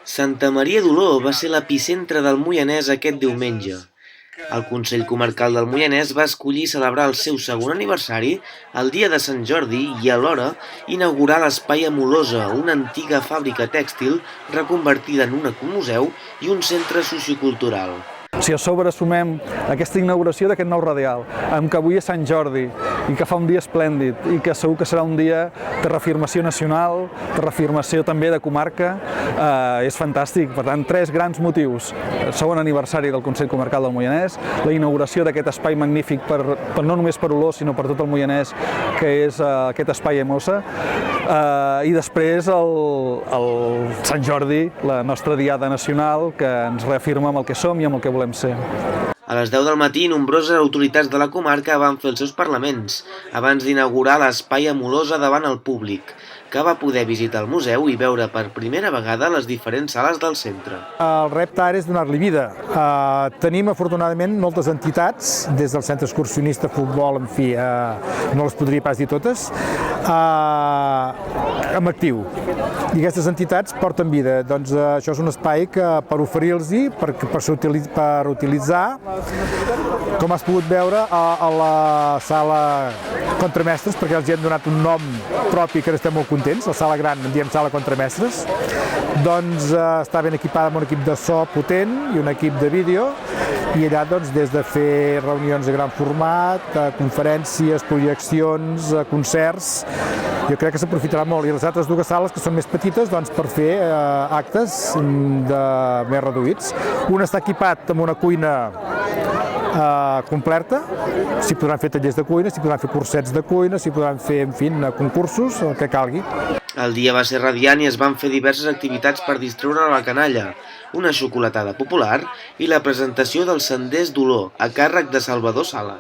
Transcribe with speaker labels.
Speaker 1: Santa Maria d'Oló va ser l'epicentre del Moianès aquest diumenge. El Consell Comarcal del Moianès va escollir celebrar el seu segon aniversari el dia de Sant Jordi i alhora inaugurar l'Espai Amolosa, una antiga fàbrica tèxtil reconvertida en un ecomuseu i un centre sociocultural.
Speaker 2: Si a sobre sumem aquesta inauguració d'aquest nou radial, amb que avui és Sant Jordi i que fa un dia esplèndid i que segur que serà un dia de reafirmació nacional, de reafirmació també de comarca, és fantàstic. Per tant, tres grans motius. El segon aniversari del Consell Comarcal del Moianès, la inauguració d'aquest espai magnífic no només per Oló, sinó per tot el Moianès, que és aquest espai Emosa, i després el Sant Jordi, la nostra diada nacional, que ens reafirma amb el que som i amb el que volem ser.
Speaker 1: A les 10 del matí, nombroses autoritats de la comarca van fer els seus parlaments, abans d'inaugurar l'Espai Amolosa davant el públic, que va poder visitar el museu i veure per primera vegada les diferents sales del centre.
Speaker 3: El repte ara és donar-li vida. Tenim, afortunadament, moltes entitats, des del centre excursionista, futbol, en fi, no les podria pas dir totes, amb actiu. I aquestes entitats porten vida. Doncs això és un espai que per oferir-los, per utilitzar, com has pogut veure a la sala Contramestres, perquè els hi hem donat un nom propi que estem molt contents, la sala gran, en diem sala Contramestres, doncs està ben equipada amb un equip de so potent i un equip de vídeo, i allà doncs des de fer reunions de gran format, conferències, projeccions, concerts, jo crec que s'aprofitarà molt. I les altres dues sales, que són més petites, doncs per fer actes més reduïts. Un està equipat amb una cuina completa, s'hi podran fer tallers de cuina, s'hi podran fer cursets de cuina, s'hi podran fer, en fi, concursos, el que calgui.
Speaker 1: El dia va ser radiant i es van fer diverses activitats per distreure la canalla, una xocolatada popular i la presentació dels Senders d'Oló, a càrrec de Salvador Sala.